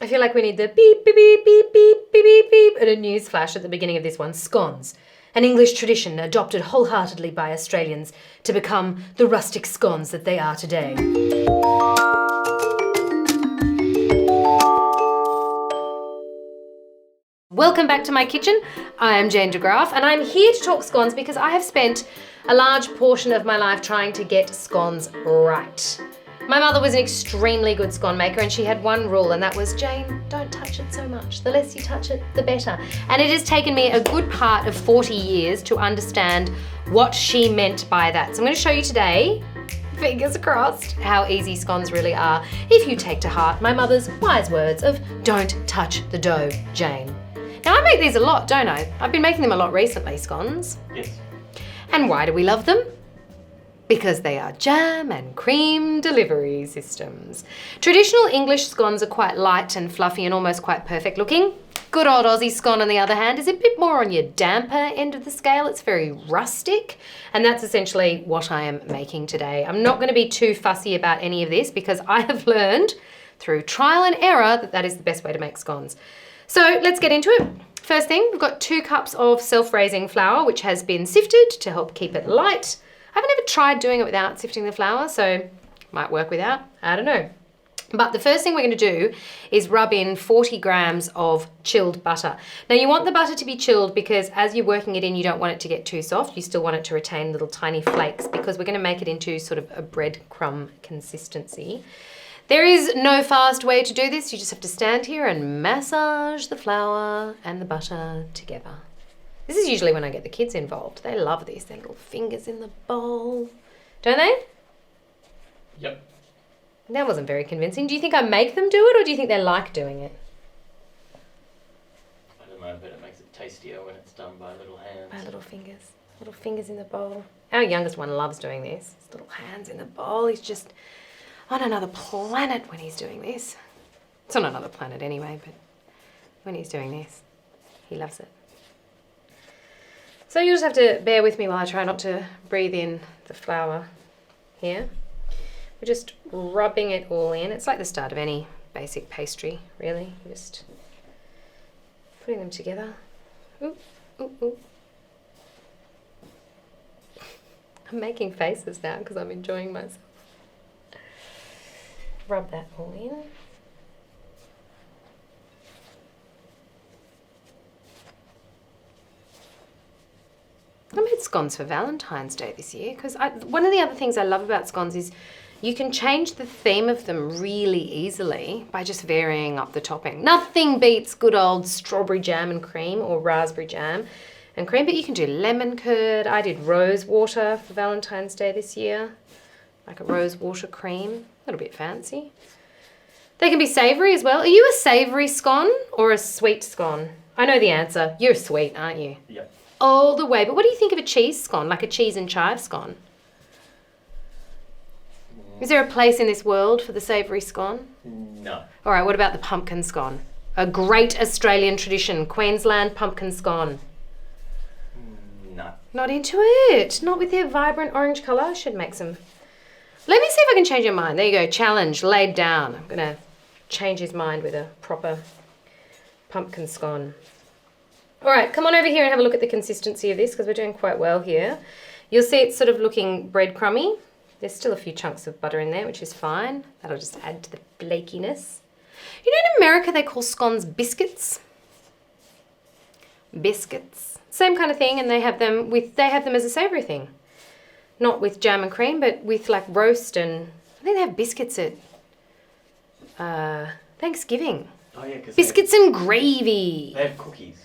I feel like we need the beep, beep, beep, beep, beep, beep, beep, beep, and a news flash at the beginning of this one. Scones, an English tradition adopted wholeheartedly by Australians to become the rustic scones that they are today. Welcome back to my kitchen. I am Jane de Graaf and I'm here to talk scones because I have spent a large portion of my life trying to get scones right. My mother was an extremely good scone maker and she had one rule, and that was, Jane, don't touch it so much. The less you touch it, the better. And it has taken me a good part of 40 years to understand what she meant by that. So I'm going to show you today, fingers crossed, how easy scones really are if you take to heart my mother's wise words of don't touch the dough, Jane. Now I make these a lot, don't I? I've been making them a lot recently, scones. Yes. And why do we love them? Because they are jam and cream delivery systems. Traditional English scones are quite light and fluffy and almost quite perfect looking. Good old Aussie scone, on the other hand, is a bit more on your damper end of the scale. It's very rustic, and that's essentially what I am making today. I'm not going to be too fussy about any of this because I have learned through trial and error that that is the best way to make scones. So let's get into it. First thing, we've got 2 cups of self-raising flour, which has been sifted to help keep it light. I haven't ever tried doing it without sifting the flour, so might work without, I don't know. But the first thing we're going to do is rub in 40 grams of chilled butter. Now you want the butter to be chilled because as you're working it in, you don't want it to get too soft. You still want it to retain little tiny flakes because we're going to make it into sort of a breadcrumb consistency. There is no fast way to do this. You just have to stand here and massage the flour and the butter together. This is usually when I get the kids involved. They love this, their little fingers in the bowl. Don't they? Yep. That wasn't very convincing. Do you think I make them do it or do you think they like doing it? I don't know, but it makes it tastier when it's done by little hands. My little fingers in the bowl. Our youngest one loves doing this. His little hands in the bowl. He's just on another planet when he's doing this. It's on another planet anyway, but when he's doing this, he loves it. So you'll just have to bear with me while I try not to breathe in the flour here. We're just rubbing it all in. It's like the start of any basic pastry, really. You're just putting them together. Ooh, ooh, ooh. I'm making faces now because I'm enjoying myself. Rub that all in. I made scones for Valentine's Day this year because one of the other things I love about scones is you can change the theme of them really easily by just varying up the topping. Nothing beats good old strawberry jam and cream or raspberry jam and cream, but you can do lemon curd. I did rose water for Valentine's Day this year, like a rose water cream, a little bit fancy. They can be savoury as well. Are you a savoury scone or a sweet scone? I know the answer. You're sweet, aren't you? Yep. All the way. But what do you think of a cheese scone, like a cheese and chive scone? Is there a place in this world for the savoury scone? No. All right, what about the pumpkin scone? A great Australian tradition, Queensland pumpkin scone. No. Not into it. Not with their vibrant orange colour. I should make some. Let me see if I can change your mind. There you go. Challenge laid down. I'm going to change his mind with a proper pumpkin scone. All right, come on over here and have a look at the consistency of this because we're doing quite well here. You'll see it's sort of looking breadcrumby. There's still a few chunks of butter in there, which is fine. That'll just add to the flakiness. You know, in America they call scones biscuits. Biscuits. Same kind of thing, and they have them as a savoury thing. Not with jam and cream, but with like roast, and I think they have biscuits at Thanksgiving. Oh yeah, because biscuits and gravy. they have cookies.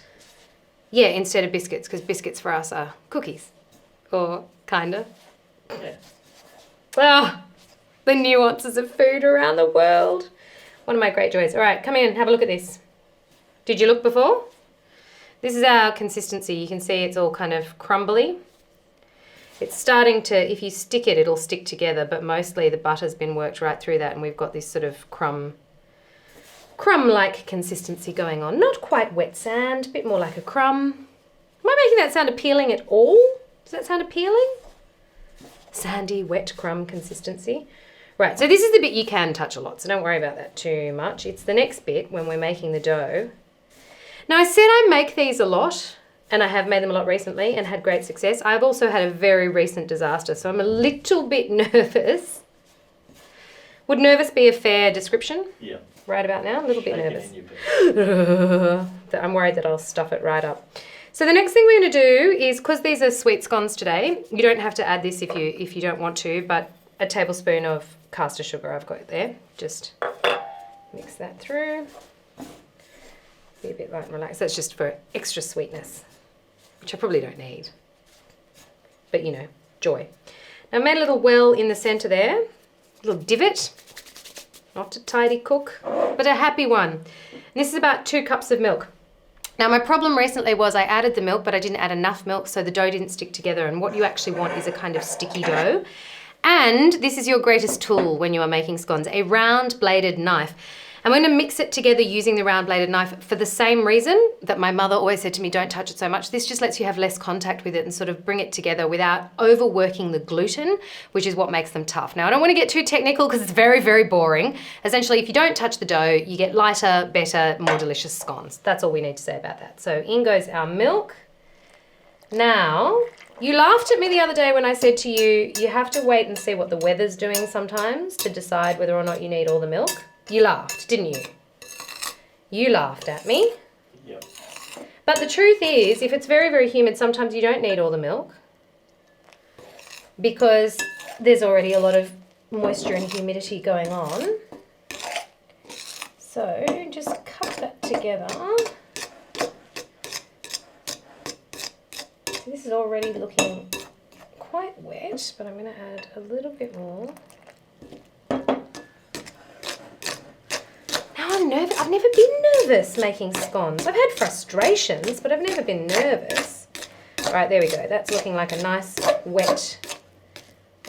Yeah, instead of biscuits, because biscuits for us are cookies. Or kinda. Yeah. Ah, the nuances of food around the world. One of my great joys. All right, come in, have a look at this. Did you look before? This is our consistency. You can see it's all kind of crumbly. It's starting to, if you stick it, it'll stick together, but mostly the butter's been worked right through that and we've got this sort of crumb-like consistency going on. Not quite wet sand, a bit more like a crumb. Am I making that sound appealing at all? Does that sound appealing? Sandy, wet crumb consistency. Right, so this is the bit you can touch a lot, so don't worry about that too much. It's the next bit when we're making the dough. Now, I said I make these a lot, and I have made them a lot recently and had great success. I've also had a very recent disaster, so I'm a little bit nervous. Would nervous be a fair description? Yeah. Right about now, a little bit nervous. Shaking in your boots. I'm worried that I'll stuff it right up. So the next thing we're going to do is, because these are sweet scones today, you don't have to add this if you don't want to, but a tablespoon of caster sugar I've got there. Just mix that through. Be a bit light and relaxed. That's just for extra sweetness, which I probably don't need. But you know, joy. Now I made a little well in the centre there, a little divot. Not a tidy cook, but a happy one. And this is about 2 cups of milk. Now my problem recently was I added the milk, but I didn't add enough milk, so the dough didn't stick together. And what you actually want is a kind of sticky dough. And this is your greatest tool when you are making scones, a round bladed knife. I'm going to mix it together using the round bladed knife for the same reason that my mother always said to me, don't touch it so much. This just lets you have less contact with it and sort of bring it together without overworking the gluten, which is what makes them tough. Now, I don't want to get too technical because it's very, very boring. Essentially, if you don't touch the dough, you get lighter, better, more delicious scones. That's all we need to say about that. So in goes our milk. Now, you laughed at me the other day when I said to you, you have to wait and see what the weather's doing sometimes to decide whether or not you need all the milk. You laughed, didn't you? You laughed at me. Yep. But the truth is, if it's very, very humid, sometimes you don't need all the milk because there's already a lot of moisture and humidity going on. So just cut that together. This is already looking quite wet, but I'm going to add a little bit more. I'm nervous. I've never been nervous making scones. I've had frustrations, but I've never been nervous. All right, there we go. That's looking like a nice wet.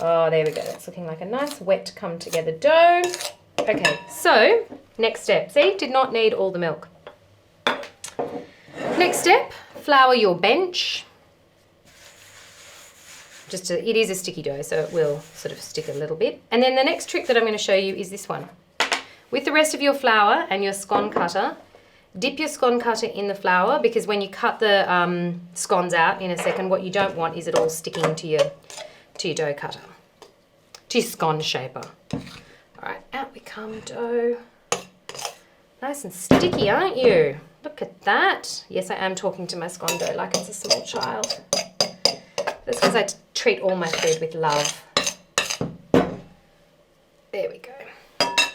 Oh, there we go. That's looking like a nice wet come together dough. Okay, so next step. See, did not need all the milk. Next step, flour your bench. It is a sticky dough, so it will sort of stick a little bit. And then the next trick that I'm going to show you is this one. With the rest of your flour and your scone cutter, dip your scone cutter in the flour because when you cut the scones out in a second, what you don't want is it all sticking to your dough cutter, to your scone shaper. All right, out we come, dough. Nice and sticky, aren't you? Look at that. Yes, I am talking to my scone dough like it's a small child. That's because I treat all my food with love. There we go.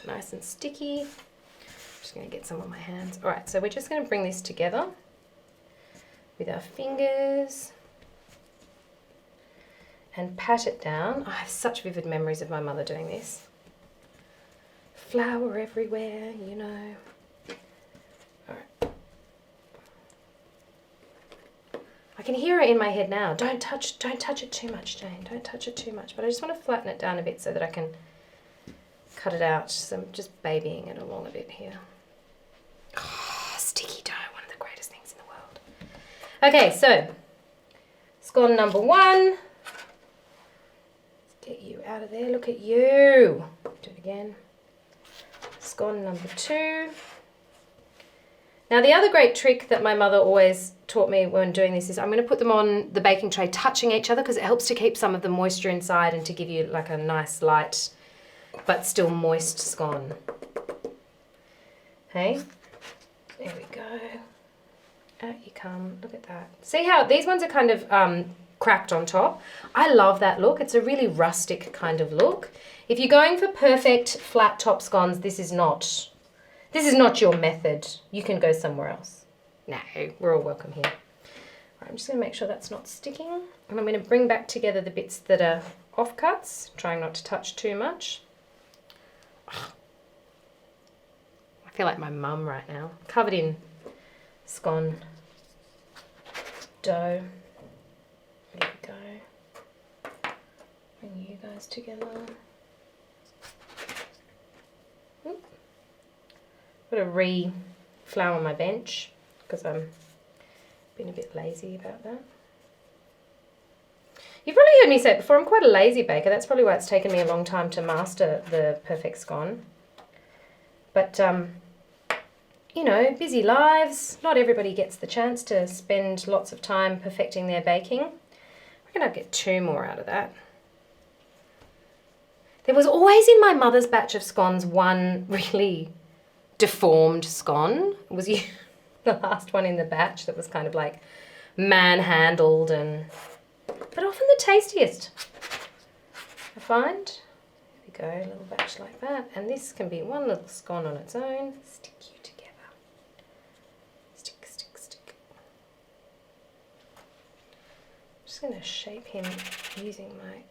Nice and sticky. I'm just going to get some on my hands. All right, so we're just going to bring this together with our fingers and pat it down. I have such vivid memories of my mother doing this. Flour everywhere, you know. All right. I can hear it in my head now. Don't touch it too much, Jane. Don't touch it too much. But I just want to flatten it down a bit so that I can cut it out. So I'm just babying it along a bit here. Oh, sticky dough, one of the greatest things in the world. Okay, so scone number 1. Let's get you out of there. Look at you. Do it again. Scone number 2. Now the other great trick that my mother always taught me when doing this is I'm going to put them on the baking tray touching each other because it helps to keep some of the moisture inside and to give you like a nice light but still moist scone. Hey, there we go. Out you come. Look at that. See how these ones are kind of cracked on top? I love that look. It's a really rustic kind of look. If you're going for perfect flat top scones, this is not your method. You can go somewhere else. No, we're all welcome here. All right, I'm just going to make sure that's not sticking. And I'm going to bring back together the bits that are offcuts, trying not to touch too much. I feel like my mum right now. Covered in scone dough. There we go. Bring you guys together. Oop. Got to re-flour my bench because I'm being a bit lazy about that. You've probably heard me say it before, I'm quite a lazy baker. That's probably why it's taken me a long time to master the perfect scone. But, you know, busy lives. Not everybody gets the chance to spend lots of time perfecting their baking. I reckon I'll get 2 more out of that. There was always in my mother's batch of scones one really deformed scone. It was the last one in the batch that was kind of like manhandled but often the tastiest, I find. There we go, a little batch like that. And this can be one little scone on its own. Stick you together. Stick, stick, stick. I'm just going to shape him using my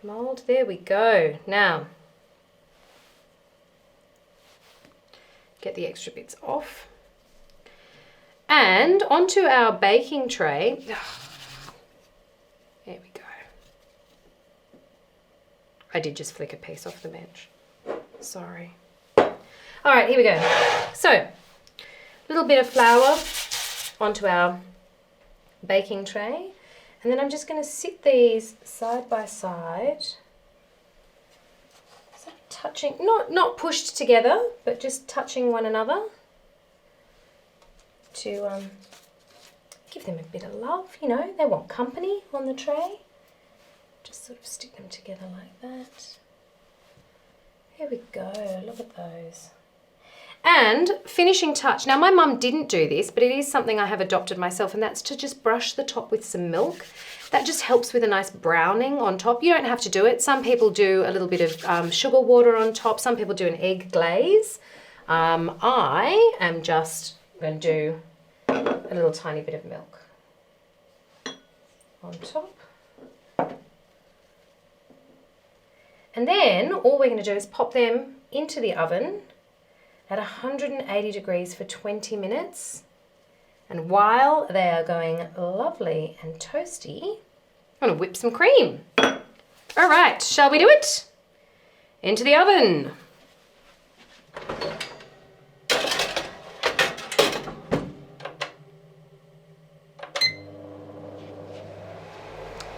mould. There we go. Now, get the extra bits off. And onto our baking tray. There we go. I did just flick a piece off the bench. Sorry. All right, here we go. So, a little bit of flour onto our baking tray. And then I'm just going to sit these side by side. So touching, not pushed together, but just touching one another. To give them a bit of love, you know, they want company on the tray. Just sort of stick them together like that. There we go, look at those. And finishing touch. Now my mum didn't do this, but it is something I have adopted myself, and that's to just brush the top with some milk. That just helps with a nice browning on top. You don't have to do it. Some people do a little bit of sugar water on top. Some people do an egg glaze. I am just going to do a little tiny bit of milk on top. And then all we're going to do is pop them into the oven at 180 degrees for 20 minutes. And while they are going lovely and toasty, I'm going to whip some cream. All right, shall we do it? Into the oven.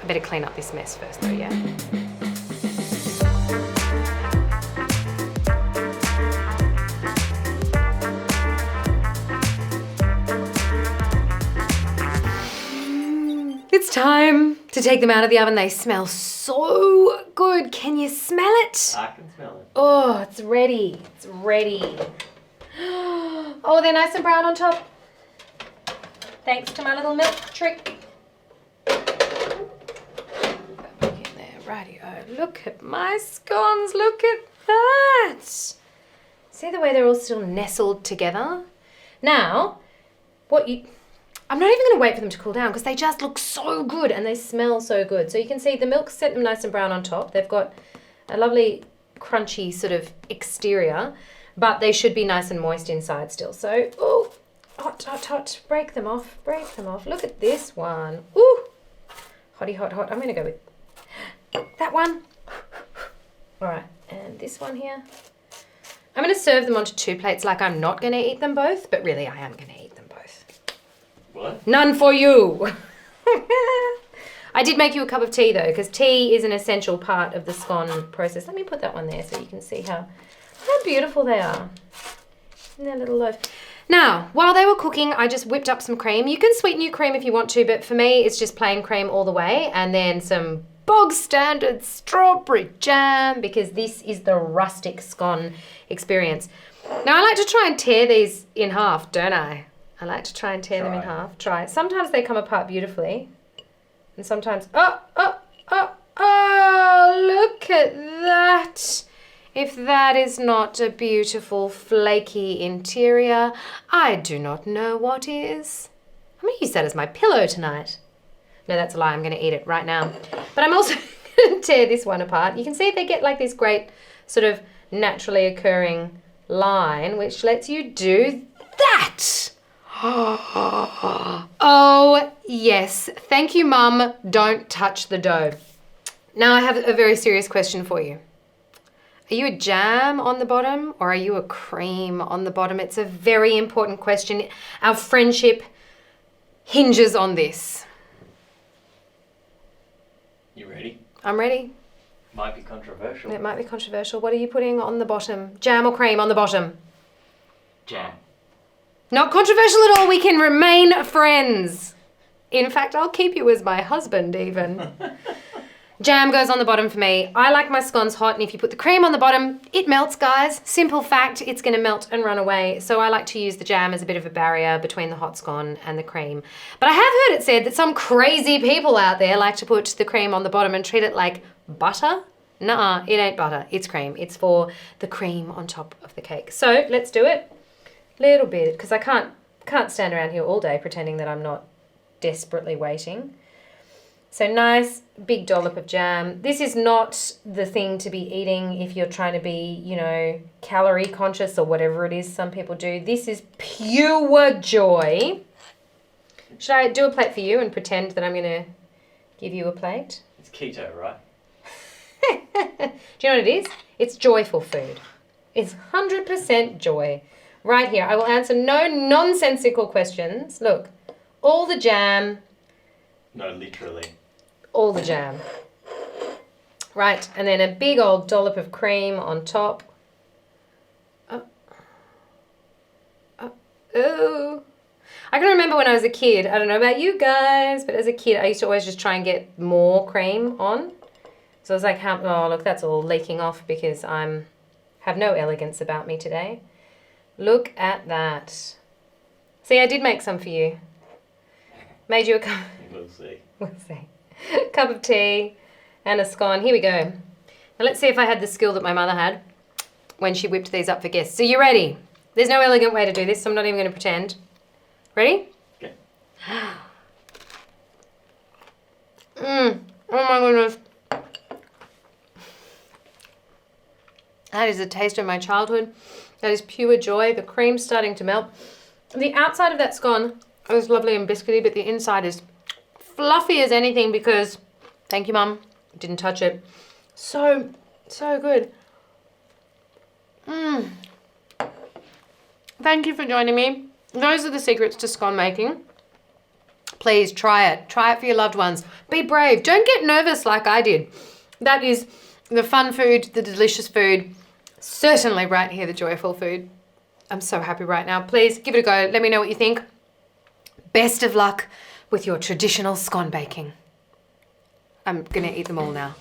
I better clean up this mess first though, yeah? It's time to take them out of the oven. They smell so good. Can you smell it? I can smell it. Oh, it's ready. It's ready. Oh, they're nice and brown on top. Thanks to my little milk trick. Rightio, look at my scones, look at that. See the way they're all still nestled together? Now, I'm not even going to wait for them to cool down because they just look so good and they smell so good. So you can see the milk's set them nice and brown on top. They've got a lovely crunchy sort of exterior, but they should be nice and moist inside still. So, oh, hot, hot, hot, break them off, break them off. Look at this one. Ooh, hotty, hot, hot. I'm going to go with that one. All right, and this one here. I'm going to serve them onto 2 plates like I'm not going to eat them both, but really I am going to eat them both. What? None for you. I did make you a cup of tea though, because tea is an essential part of the scone process. Let me put that one there so you can see how beautiful they are in their little loaf. Now, while they were cooking, I just whipped up some cream. You can sweeten your cream if you want to, but for me, it's just plain cream all the way, and then some bog standard strawberry jam, because this is the rustic scone experience. Now, I like to try and tear these in half, don't I? I like to try and tear them in half. Try it. Sometimes they come apart beautifully, and sometimes, oh, look at that. If that is not a beautiful flaky interior, I do not know what is. I'm going to use that as my pillow tonight. No, that's a lie. I'm going to eat it right now. But I'm also going to tear this one apart. You can see they get like this great sort of naturally occurring line, which lets you do that. Oh, yes. Thank you, Mum. Don't touch the dough. Now I have a very serious question for you. Are you a jam on the bottom or are you a cream on the bottom? It's a very important question. Our friendship hinges on this. You ready? I'm ready. Might be controversial. It might be controversial. What are you putting on the bottom? Jam or cream on the bottom? Jam. Not controversial at all. We can remain friends. In fact, I'll keep you as my husband even. Jam goes on the bottom for me. I like my scones hot, and if you put the cream on the bottom, it melts, guys. Simple fact, it's going to melt and run away. So I like to use the jam as a bit of a barrier between the hot scone and the cream. But I have heard it said that some crazy people out there like to put the cream on the bottom and treat it like butter. Nuh-uh, it ain't butter. It's cream. It's for the cream on top of the cake. So let's do it. Little bit, because I can't stand around here all day pretending that I'm not desperately waiting. So nice big dollop of jam. This is not the thing to be eating if you're trying to be, you know, calorie conscious or whatever it is some people do. This is pure joy. Should I do a plate for you and pretend that I'm going to give you a plate? It's keto, right? Do you know what it is? It's joyful food. It's 100% joy. Right here, I will answer no nonsensical questions. Look, all the jam. No, literally. All the jam. Right, and then a big old dollop of cream on top. Oh. I can remember when I was a kid, I don't know about you guys, but as a kid, I used to always just try and get more cream on. So I was like, oh, look, that's all leaking off because have no elegance about me today. Look at that. See, I did make some for you. Made you a cup. We'll see. We'll see. Cup of tea and a scone. Here we go. Now let's see if I had the skill that my mother had when she whipped these up for guests. So you ready? There's no elegant way to do this, so I'm not even going to pretend. Ready? Okay. Oh my goodness. That is the taste of my childhood. That is pure joy. The cream's starting to melt. The outside of that scone is lovely and biscuity, but the inside is fluffy as anything because, thank you, Mum, didn't touch it. So good. Thank you for joining me. Those are the secrets to scone making. Please try it. Try it for your loved ones. Be brave. Don't get nervous like I did. That is the fun food, the delicious food. Certainly right here, the joyful food. I'm so happy right now. Please give it a go. Let me know what you think. Best of luck with your traditional scone baking. I'm gonna eat them all now.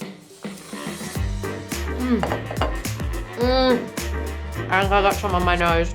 And I got some on my nose.